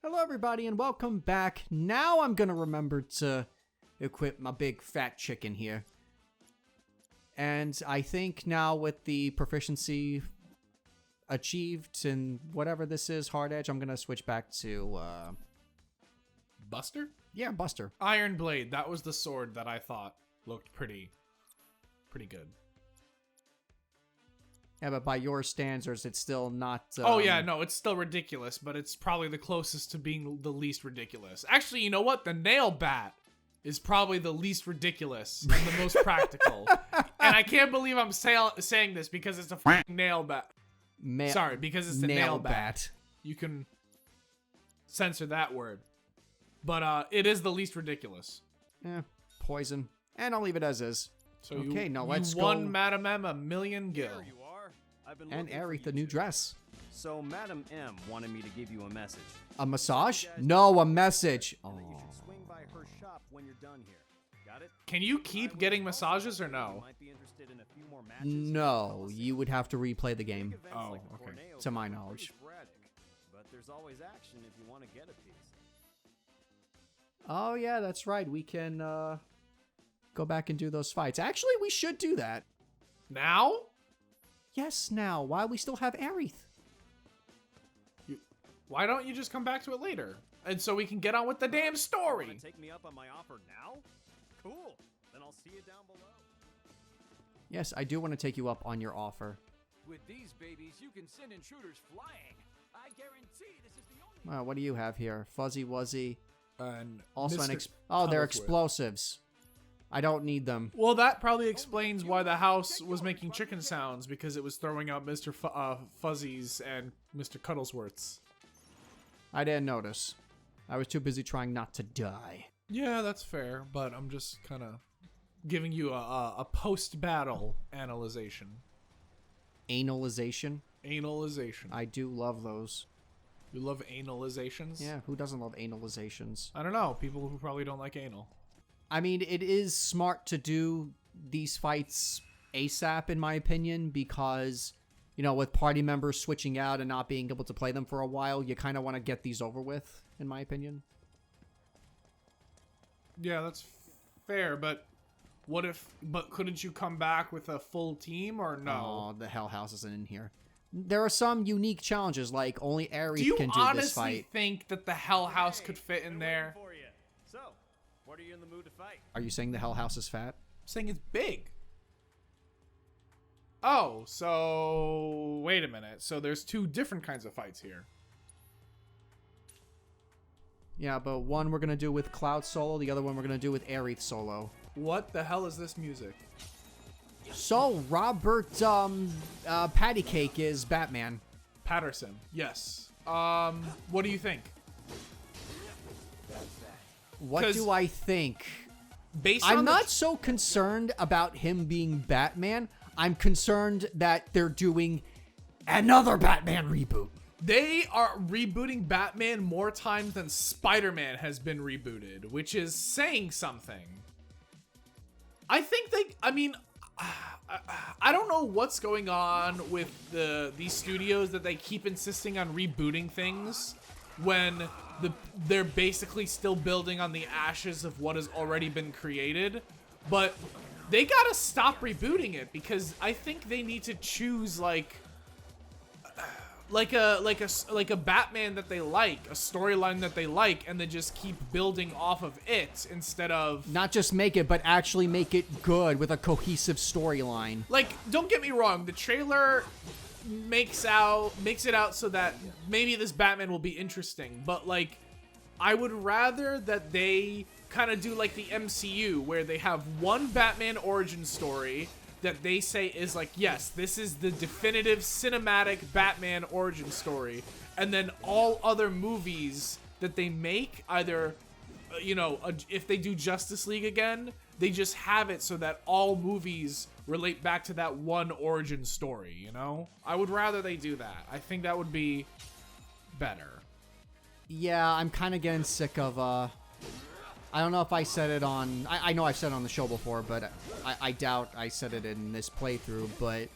Hello everybody and welcome back. Now I'm gonna remember to equip my big fat chicken here. And I think now with the proficiency achieved in whatever this is, hard edge, I'm gonna switch back to Buster? Yeah, Buster. Iron Blade, that was the sword that I thought looked pretty good. Yeah, but by your standards, it's still not... oh yeah, no, it's still ridiculous, but it's probably the closest to being the least ridiculous. Actually, you know what? The nail bat is probably the least ridiculous and the most practical. And I can't believe I'm saying this because it's a fucking nail bat. Sorry, because it's the nail bat. You can censor that word. But it is the least ridiculous. Poison. And I'll leave it as is. So okay, now you let's go. won Madam M a million gil. There you are. I've been And looking for Aerith, you a new two. dress. So Madam M wanted me to give you a message. A massage? No, a message. Oh. That you should swing by her shop when you're done here. Got it? Can you keep getting massages or no? You might be interested in a few more matches. No, you would have to replay the game. Big events Oh, like the okay. Corneo To my are knowledge. pretty sporadic, but there's always action if you want to get a piece. Oh, yeah, that's right. We can go back and do those fights. Actually, we should do that. Now? Yes, now, while we still have Aerith. Why don't you just come back to it later? And so we can get on with the damn story. Wanna take me up on my offer now? Cool. Then I'll see you down below. Yes, I do want to take you up on your offer. With these babies, you can send intruders flying. I guarantee this is the only... What do you have here? Fuzzy Wuzzy. And Also an Mr. oh, they're Cuddlesworth. explosives. I don't need them. Well, that probably explains why the house was making chicken sounds, because it was throwing out Mr. Fuzzies and Mr. Cuddlesworths. I didn't notice. I was too busy trying not to die. Yeah, that's fair, but I'm just kind of giving you a post-battle analyzation. Analization? Analyzation. I do love those. You love analizations? Yeah, who doesn't love analizations? I don't know. People who probably don't like anal. I mean, it is smart to do these fights ASAP, in my opinion, because, you know, with party members switching out and not being able to play them for a while, you kind of want to get these over with, in my opinion. Yeah, that's fair, but what if... But couldn't you come back with a full team, or no? Oh, the Hell House isn't in here. There are some unique challenges, like only Aerith Do you can do this honestly fight. think that the Hell House could fit in Been there? waiting for you. So, what are you in the mood to fight? Are you saying the Hell House is fat? I'm saying it's big. Oh, so... Wait a minute. So there's two different kinds of fights here. Yeah, but one we're going to do with Cloud solo, the other one we're going to do with Aerith solo. What the hell is this music? So, Robert Patty Cake is Batman. Patterson. Yes. What do you think? What 'Cause do I think? Based on I'm the- not so concerned about him being Batman. I'm concerned that they're doing another Batman reboot. They are rebooting Batman more times than Spider-Man has been rebooted, which is saying something. I think I mean, I don't know what's going on with these studios that they keep insisting on rebooting things when they're basically still building on the ashes of what has already been created. But they gotta stop rebooting it, because I think they need to choose like a Batman that they like, a storyline that they like, and then just keep building off of it instead of... Not just make it, but actually make it good with a cohesive storyline. Like, don't get me wrong, the trailer makes it out so that maybe this Batman will be interesting, but like, I would rather that they kind of do like the MCU, where they have one Batman origin story that they say is like, yes, this is the definitive cinematic Batman origin story, and then all other movies that they make, either, you know, if they do Justice League again, they just have it so that all movies relate back to that one origin story, you know? I would rather they do that. I think that would be better. Yeah, I'm kind of getting sick of, I don't know if I said it on... I know I've said it on the show before, but I doubt I said it in this playthrough, but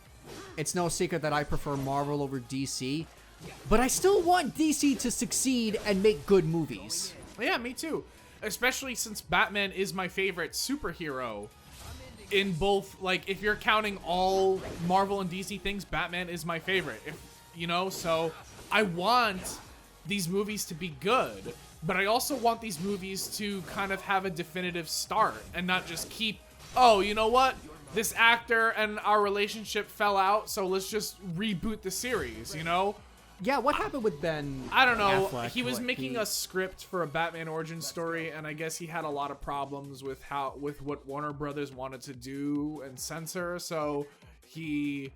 it's no secret that I prefer Marvel over DC. But I still want DC to succeed and make good movies. Yeah, me too. Especially since Batman is my favorite superhero. In both, like, if you're counting all Marvel and DC things, Batman is my favorite. If you know, so I want these movies to be good, but I also want these movies to kind of have a definitive start and not just keep, oh, you know what? This actor and our relationship fell out, so let's just reboot the series, you know? Yeah, what happened with Ben I don't know. Affleck? He was What, making a script for a Batman origin story, and I guess he had a lot of problems with what Warner Brothers wanted to do and censor, so he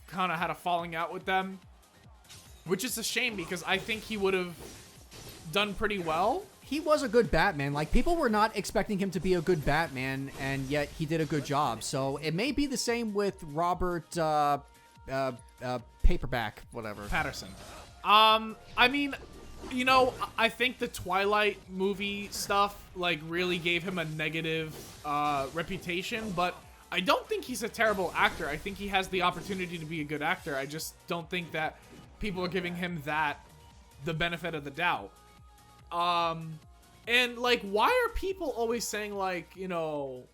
kind of had a falling out with them, which is a shame because I think he would have done pretty well. He was a good Batman. Like, people were not expecting him to be a good Batman, and yet he did a good job. So it may be the same with Robert Paperback, whatever. Patterson. I mean, you know, I think the Twilight movie stuff, like, really gave him a negative reputation, but I don't think he's a terrible actor. I think he has the opportunity to be a good actor. I just don't think that people are giving him the benefit of the doubt. And, like, why are people always saying, like, you know,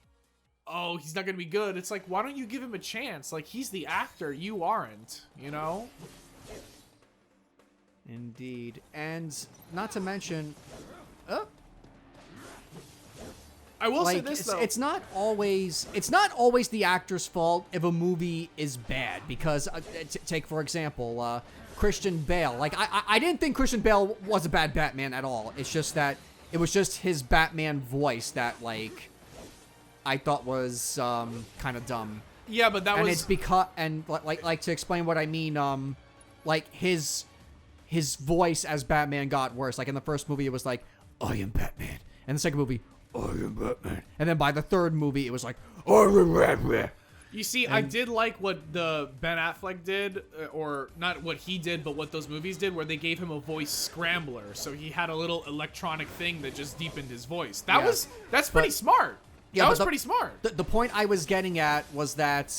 oh, he's not gonna be good? It's like, why don't you give him a chance? Like, he's the actor, you aren't, you know? Indeed. And not to mention, I will say like, this, though. it's not always the actor's fault if a movie is bad, because take for example, Christian Bale. Like, I didn't think Christian Bale was a bad Batman at all. It's just that it was just his Batman voice that, like, I thought was kind of dumb. Yeah, but that and was... it's because, and like to explain what I mean, like his voice as Batman got worse. Like, in the first movie, it was like, I am Batman. And the second movie, I am Batman. And then by the third movie, it was like, I am Batman. You see, I did like what the Ben Affleck did, or not what he did, but what those movies did, where they gave him a voice scrambler, so he had a little electronic thing that just deepened his voice. That's pretty smart. Yeah, that was pretty smart. The point I was getting at was that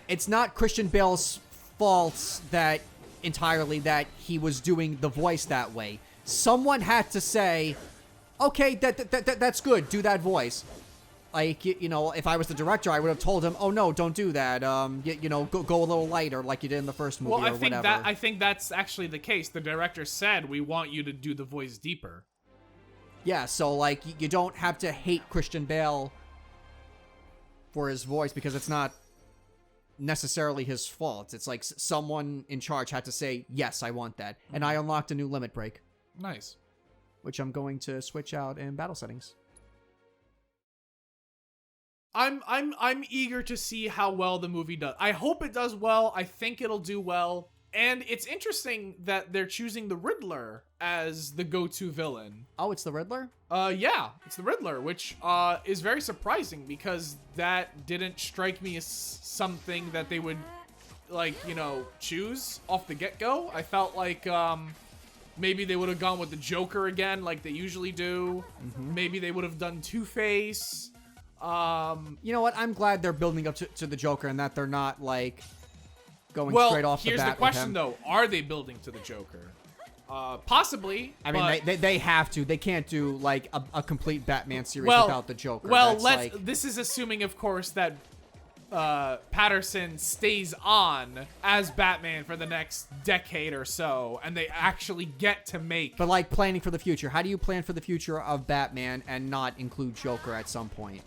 it's not Christian Bale's fault that entirely that he was doing the voice that way. Someone had to say, okay, that's good, do that voice. Like, you know, if I was the director, I would have told him, oh no, don't do that. You know, go a little lighter like you did in the first movie, well, or whatever. I think that's actually the case. The director said, we want you to do the voice deeper. Yeah, so, like, you don't have to hate Christian Bale for his voice, because it's not necessarily his fault. It's like someone in charge had to say, yes, I want that. And I unlocked a new limit break. Nice. Which I'm going to switch out in battle settings. I'm eager to see how well the movie does. I hope it does well. I think it'll do well. And it's interesting that they're choosing the Riddler as the go-to villain. Oh, it's the Riddler? Yeah, it's the Riddler, which is very surprising because that didn't strike me as something that they would, like, you know, choose off the get-go. I felt like maybe they would have gone with the Joker again, like they usually do. Mm-hmm. Maybe they would have done Two-Face. You know what? I'm glad they're building up to the Joker and that they're not, like, going straight off the bat. Here's the question, though. Are they building to the Joker? Possibly. I mean, they have to. They can't do, like, a complete Batman series without the Joker. Well, this is assuming, of course, that Patterson stays on as Batman for the next decade or so, and they actually get to make... But, like, planning for the future. How do you plan for the future of Batman and not include Joker at some point?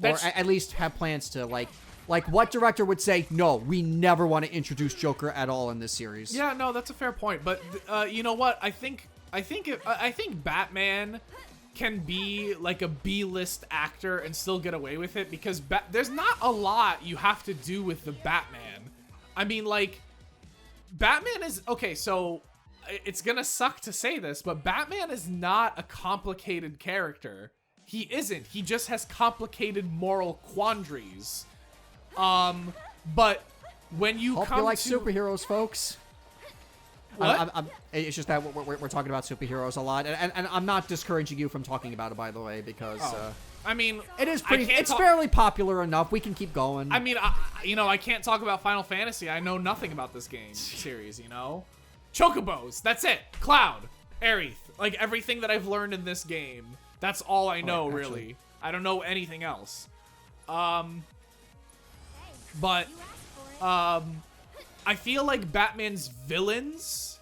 Or at least have plans to, like, what director would say, no, we never want to introduce Joker at all in this series? Yeah, no, that's a fair point. But you know what? I think Batman can be like a B-list actor and still get away with it because there's not a lot you have to do with the Batman. I mean, like, Batman is okay. So it's gonna suck to say this, but Batman is not a complicated character. He isn't. He just has complicated moral quandaries. But when you Hope come you like to... superheroes, folks. What? It's just that we're talking about superheroes a lot, and I'm not discouraging you from talking about it, by the way, because I mean, it is pretty. It's fairly popular enough. We can keep going. I mean, I can't talk about Final Fantasy. I know nothing about this game series. Chocobos. That's it. Cloud, Aerith. Like everything that I've learned in this game. That's all I know, really. I don't know anything else. But I feel like Batman's villains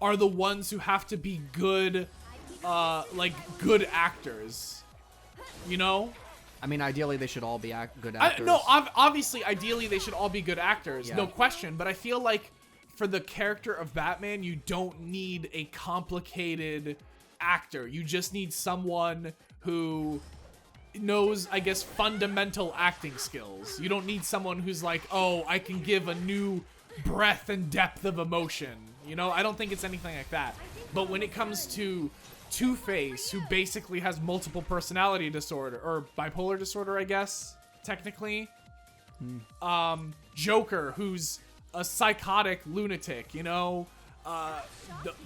are the ones who have to be good, good actors. I mean, ideally, they should all be good actors. Obviously, ideally, they should all be good actors. Yeah. No question. But I feel like for the character of Batman, you don't need a complicated actor. You just need someone who knows, I guess, fundamental acting skills. You don't need someone who's like, oh, I can give a new breadth and depth of emotion. I don't think it's anything like that. But when it comes to Two-Face, who basically has multiple personality disorder, or bipolar disorder, I guess, technically. Joker, who's a psychotic lunatic,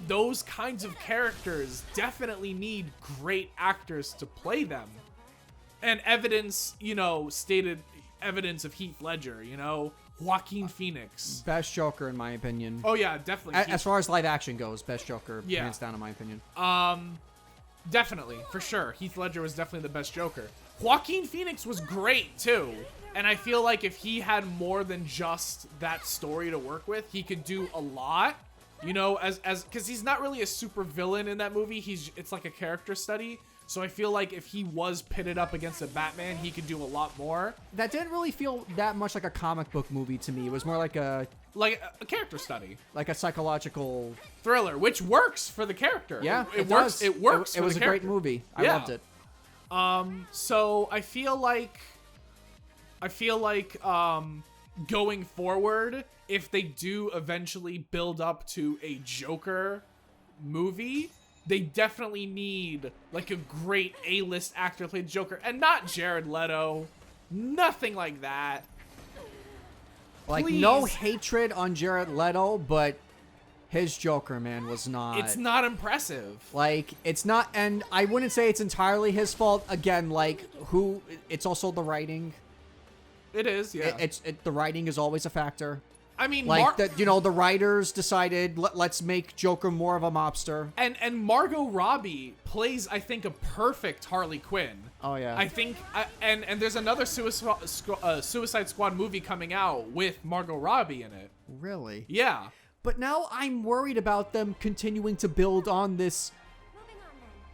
those kinds of characters definitely need great actors to play them. And evidence, stated evidence of Heath Ledger, Joaquin Phoenix. Best Joker, in my opinion. Oh, yeah, definitely. As far as live action goes, best Joker, hands down, in my opinion. Definitely, for sure. Heath Ledger was definitely the best Joker. Joaquin Phoenix was great, too. And I feel like if he had more than just that story to work with, he could do a lot. Because he's not really a super villain in that movie. It's like a character study. So I feel like if he was pitted up against a Batman, he could do a lot more. That didn't really feel that much like a comic book movie to me. It was more like a character study, like a psychological thriller, which works for the character. Yeah, it works. It works. It was a great movie. I loved it. So I feel like going forward, if they do eventually build up to a Joker movie, they definitely need like a great A-list actor to play the Joker, and not Jared Leto. Nothing like that. Like, please. No hatred on Jared Leto, but his Joker, man, was not... It's not impressive. Like, it's not... And I wouldn't say it's entirely his fault. Again, like, it's also the writing. It is, yeah. The writing is always a factor. I mean, like, the writers decided, let's make Joker more of a mobster. And Margot Robbie plays, I think, a perfect Harley Quinn. Oh, yeah. I think, and there's another Suicide Squad movie coming out with Margot Robbie in it. Really? Yeah. But now I'm worried about them continuing to build on this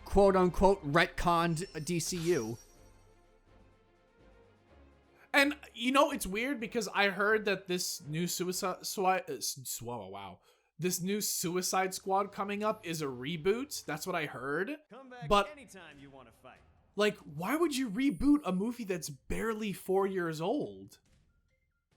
quote-unquote retconned DCU. And, it's weird because I heard that this new Suicide Squad coming up is a reboot. That's what I heard. Come back but anytime you want to fight. Like, why would you reboot a movie that's barely 4 years old?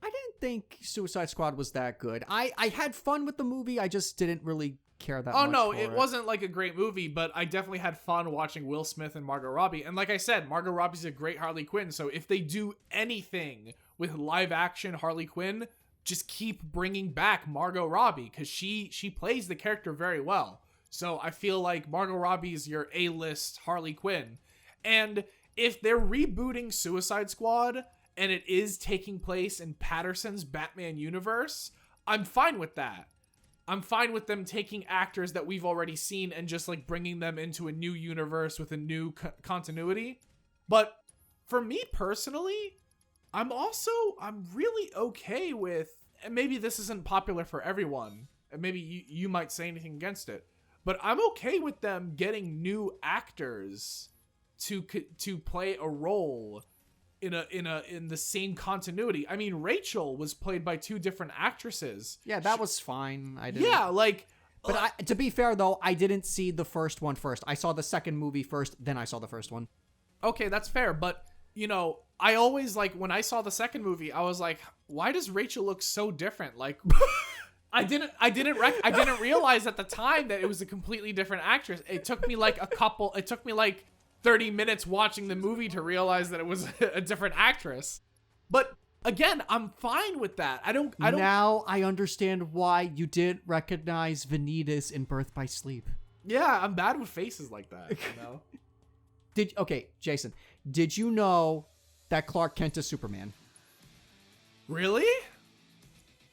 I didn't think Suicide Squad was that good. I had fun with the movie. I just didn't really care that much. Oh, no, it wasn't like a great movie, but I definitely had fun watching Will Smith and Margot Robbie. And like I said, Margot Robbie's a great Harley Quinn. So if they do anything with live action Harley Quinn, just keep bringing back Margot Robbie, because she plays the character very well. So I feel like Margot Robbie is your A-list Harley Quinn. And if they're rebooting Suicide Squad and it is taking place in Patterson's Batman universe, I'm fine with that. I'm fine with them taking actors that we've already seen and just like bringing them into a new universe with a new continuity. But for me personally, I'm really okay with, and maybe this isn't popular for everyone, and maybe you might say anything against it, but I'm okay with them getting new actors to play a role in the same continuity. I mean, Rachel was played by two different actresses. Yeah, that was fine. I didn't. Yeah, like, but to be fair though, I didn't see the first one first. I saw the second movie first, then I saw the first one. Okay, that's fair, but I always, like, when I saw the second movie, I was like, why does Rachel look so different? Like, I didn't realize at the time that it was a completely different actress. It took me like 30 minutes watching the movie to realize that it was a different actress. But again, I'm fine with that. I don't. Now I understand why you didn't recognize Vanitas in Birth by Sleep. Yeah, I'm bad with faces like that. You know. Okay, Jason, did you know that Clark Kent is Superman? Really?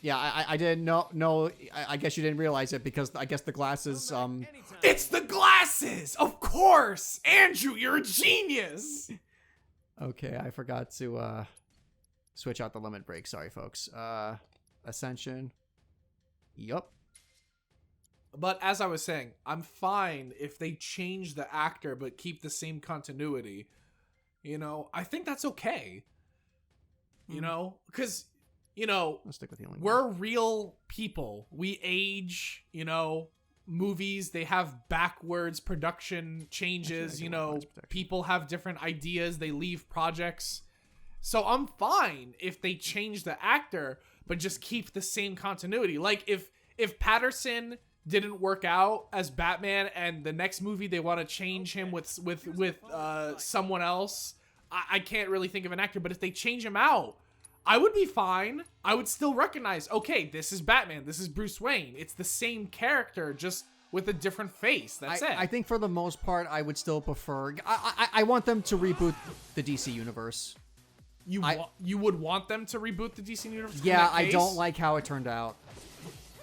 Yeah, I didn't know. I guess you didn't realize it because I guess the glasses. It's the glasses, of course. Andrew, you're a genius. Okay, I forgot to switch out the limit break. Sorry, folks. Ascension. Yup. But as I was saying, I'm fine if they change the actor but keep the same continuity. You know, I think that's okay. You know, because, you know, Let's stick with healing. we're real people. We age, you know, movies, they have backwards production changes, you know, people have different ideas, they leave projects. So I'm fine if they change the actor, but just keep the same continuity. Like if Patterson didn't work out as Batman and the next movie they want to change him with someone else, I can't really think of an actor, but if they change him out, I would be fine. I would still recognize, okay, this is Batman, this is Bruce Wayne. It's the same character, just with a different face. That's it. I think for the most part, I would still prefer. I want them to reboot the DC universe. You would want them to reboot the DC universe? Yeah, I don't like how it turned out.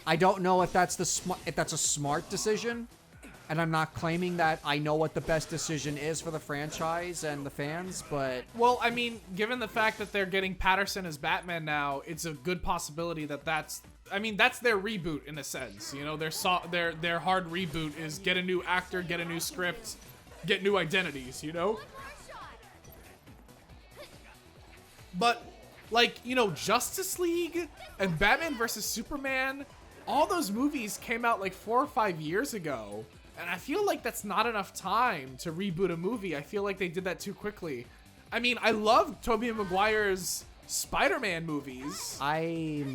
I don't know if that's a smart decision, and I'm not claiming that I know what the best decision is for the franchise and the fans, but well, I mean, given the fact that they're getting Patterson as Batman now, it's a good possibility that's their reboot in a sense. You know, their hard reboot is get a new actor, get a new script, get new identities, you know? But like, you know, Justice League and Batman vs Superman, all those movies came out like 4 or 5 years ago. And I feel like that's not enough time to reboot a movie. I feel like they did that too quickly. I mean, I love Tobey Maguire's Spider-Man movies. I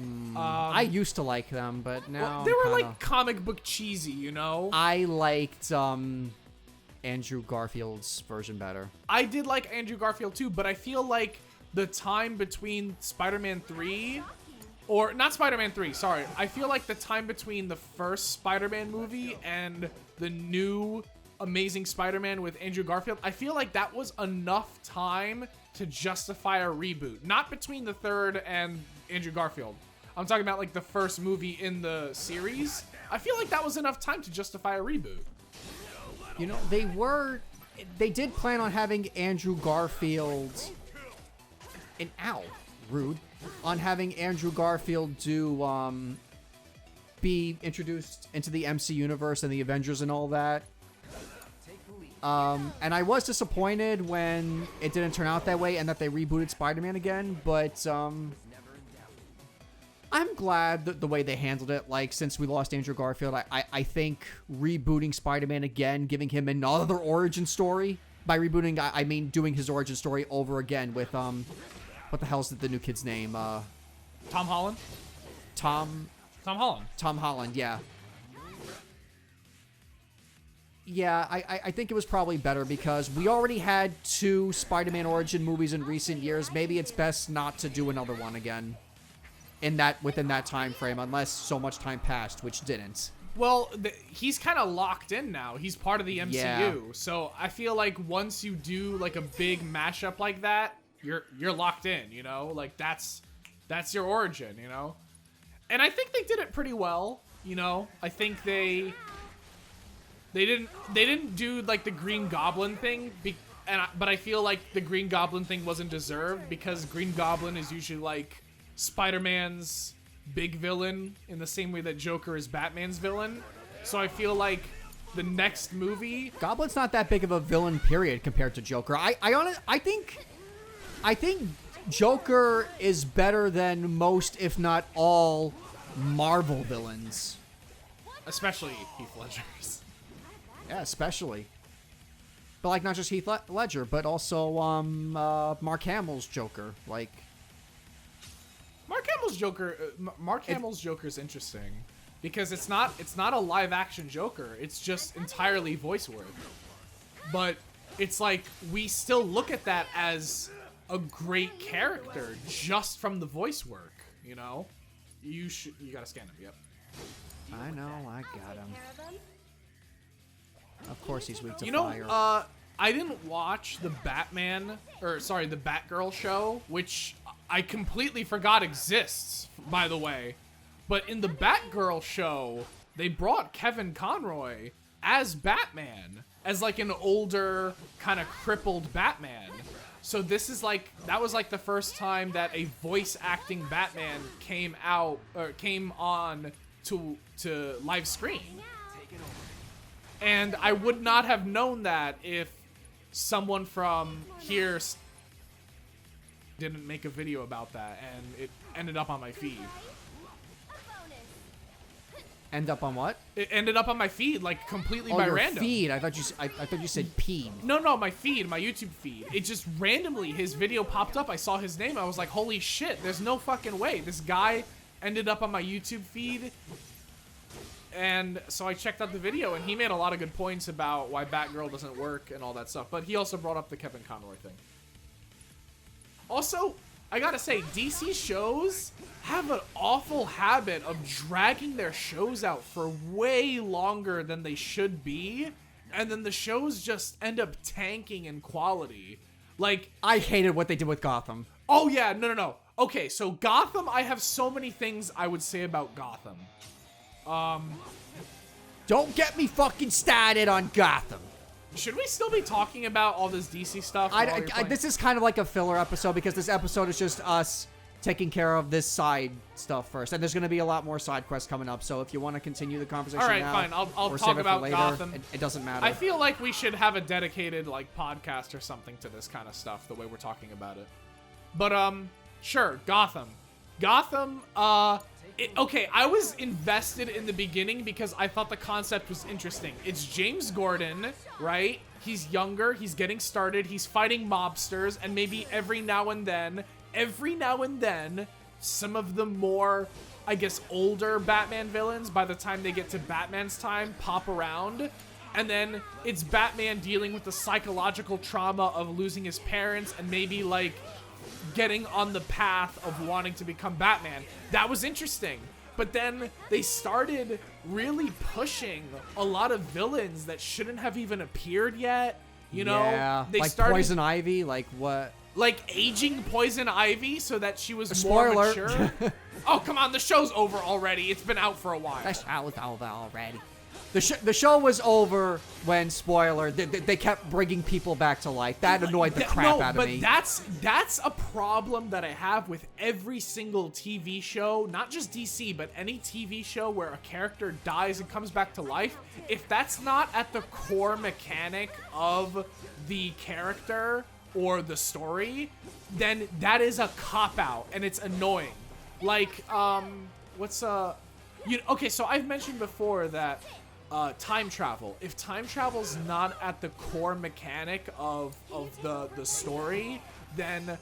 used to like them, but now they were like comic book cheesy, you know? I liked Andrew Garfield's version better. I did like Andrew Garfield too, but I feel like the time between Spider-Man 3... Or, not Spider-Man 3, sorry. I feel like the time between the first Spider-Man movie and the new Amazing Spider-Man with Andrew Garfield, I feel like that was enough time to justify a reboot. Not between the third and Andrew Garfield. I'm talking about, like, the first movie in the series. I feel like that was enough time to justify a reboot. You know, they did plan on having Andrew Garfield... rude. On having Andrew Garfield be introduced into the MC universe and the Avengers and all that. And I was disappointed when it didn't turn out that way and that they rebooted Spider-Man again, but I'm glad the way they handled it. Like, since we lost Andrew Garfield, I think rebooting Spider-Man again, giving him another origin story. By rebooting, I mean doing his origin story over again with what the hell's the new kid's name? Tom Holland? Tom Holland. Tom Holland, yeah. Yeah, I think it was probably better because we already had 2 Spider-Man origin movies in recent years. Maybe it's best not to do another one again within that time frame, unless so much time passed, which didn't. Well, he's kind of locked in now. He's part of the MCU. Yeah. So I feel like once you do like a big mashup like that, you're locked in, you know? Like that's your origin, you know? And I think they did it pretty well, you know? I think they didn't do like the Green Goblin thing, but I feel like the Green Goblin thing wasn't deserved because Green Goblin is usually like Spider-Man's big villain in the same way that Joker is Batman's villain. So I feel like the next movie, Goblin's not that big of a villain, period, compared to Joker. I think Joker is better than most, if not all, Marvel villains. especially Heath Ledger's. Yeah, especially. But, like, not just Heath Ledger, but also Mark Hamill's Joker. Like, Mark Hamill's Joker is interesting because it's not a live action Joker. It's just entirely voice work. But it's like we still look at that as a great character just from the voice work, you know? You gotta scan him, yep. I know, I got him. Of course he's weak to You know, fire. I didn't watch the the Batgirl show, which I completely forgot exists, by the way. But in the Batgirl show, they brought Kevin Conroy as Batman, as like an older, kind of crippled Batman. So this is like, that was like the first time that a voice acting Batman came on to live screen. And I would not have known that if someone from here didn't make a video about that and it ended up on my feed. End up on what? It ended up on my feed, like, completely by your random. feed. I thought you said peed. No, my feed, my YouTube feed. It just randomly, his video popped up. I saw his name. I was like, holy shit, there's no fucking way. This guy ended up on my YouTube feed. And so I checked out the video, and he made a lot of good points about why Batgirl doesn't work and all that stuff. But he also brought up the Kevin Conroy thing. Also, I gotta say, DC shows have an awful habit of dragging their shows out for way longer than they should be, and then the shows just end up tanking in quality. Like, I hated what they did with Gotham. oh yeah, no. Okay, so Gotham, I have so many things I would say about Gotham. Don't get me fucking started on Gotham. Should we still be talking about all this DC stuff? while you're playing? This is kind of like a filler episode because this episode is just us taking care of this side stuff first. And there's going to be a lot more side quests coming up. So if you want to continue the conversation All right, now, fine. I'll or talk save it for about later, Gotham. It doesn't matter. I feel like we should have a dedicated like podcast or something to this kind of stuff, the way we're talking about it. But sure, Gotham. Okay, I was invested in the beginning because I thought the concept was interesting. It's James Gordon, right? He's younger, he's getting started, he's fighting mobsters, and maybe every now and then, some of the more, I guess, older Batman villains, by the time they get to Batman's time, pop around. And then it's Batman dealing with the psychological trauma of losing his parents and maybe, like, getting on the path of wanting to become Batman. That was interesting. But then they started really pushing a lot of villains that shouldn't have even appeared yet. You know? Yeah, They like started Poison Ivy, like what? like aging Poison Ivy so that she was Spoiler. more mature. Oh, come on, the show's over already. It's been out for a while. That show was over already. The show was over when, spoiler, they kept bringing people back to life. That annoyed the crap out of me. But that's a problem that I have with every single TV show, not just DC, but any TV show where a character dies and comes back to life. If that's not at the core mechanic of the character or the story, then that is a cop-out, and it's annoying. Like, okay, so I've mentioned before that time travel. If time travel's not at the core mechanic of the story, then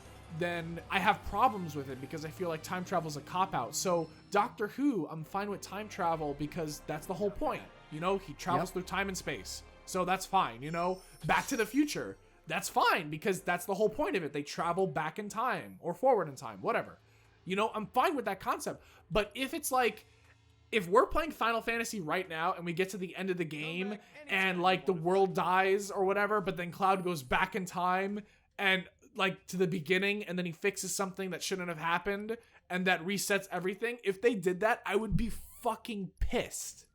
I have problems with it because I feel like time travel's a cop-out. So Doctor Who, I'm fine with time travel because that's the whole point. You know, he travels through time and space. So that's fine, you know? Back to the Future. That's fine because that's the whole point of it. They travel back in time or forward in time, whatever. You know, I'm fine with that concept. But if it's like, if we're playing Final Fantasy right now and we get to the end of the game and like the world dies or whatever, but then Cloud goes back in time and like to the beginning and then he fixes something that shouldn't have happened and that resets everything. If they did that, I would be fucking pissed.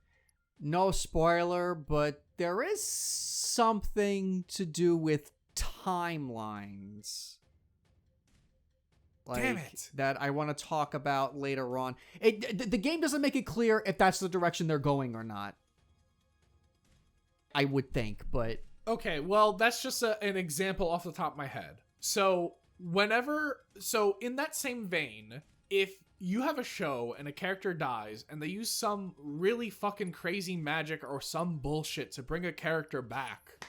No spoiler, but there is something to do with timelines. Damn it. That I want to talk about later on. The game doesn't make it clear if that's the direction they're going or not. I would think, but... Okay, well, that's just an example off the top of my head. So, in that same vein, if you have a show and a character dies and they use some really fucking crazy magic or some bullshit to bring a character back,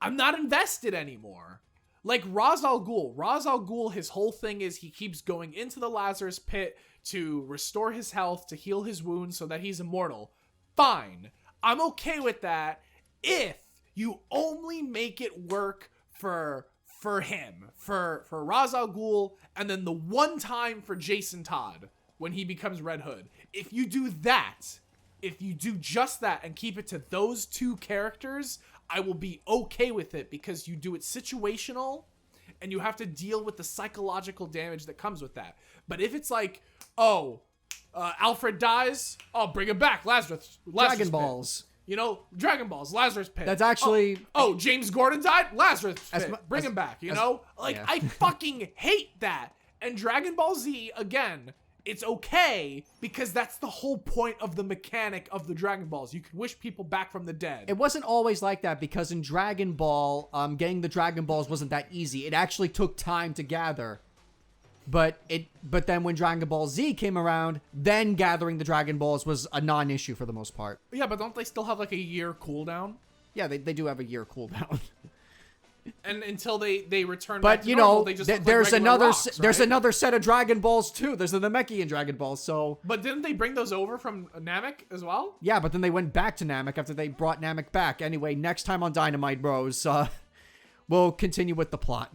I'm not invested anymore. Like Ra's al Ghul, his whole thing is he keeps going into the Lazarus pit to restore his health, to heal his wounds so that he's immortal. Fine. I'm okay with that if you only make it work for for him, for Ra's al Ghul, and then the one time for Jason Todd when he becomes Red Hood. If you do that, if you do just that and keep it to those two characters, I will be okay with it because you do it situational and you have to deal with the psychological damage that comes with that. But if it's like, Alfred dies, bring him back, Lazarus Dragon Pit. Balls. You know, Dragon Balls, Lazarus Pit. That's actually... James Gordon died? Lazarus Pit. Bring him back, you know? Like, yeah. I fucking hate that. And Dragon Ball Z, again, it's okay because that's the whole point of the mechanic of the Dragon Balls. You can wish people back from the dead. It wasn't always like that because in Dragon Ball, getting the Dragon Balls wasn't that easy. It actually took time to gather. But then when Dragon Ball Z came around, then gathering the Dragon Balls was a non-issue for the most part. Yeah, but don't they still have like a year cooldown? Yeah, they do have a year cooldown. And until they return But back to you normal, know, they just look like there's regular another rocks, there's right? another set of Dragon Balls too. There's the Namekian Dragon Balls. So But didn't they bring those over from Namek as well? yeah, but then they went back to Namek after they brought Namek back. Anyway, next time on Dynamite Bros, we'll continue with the plot.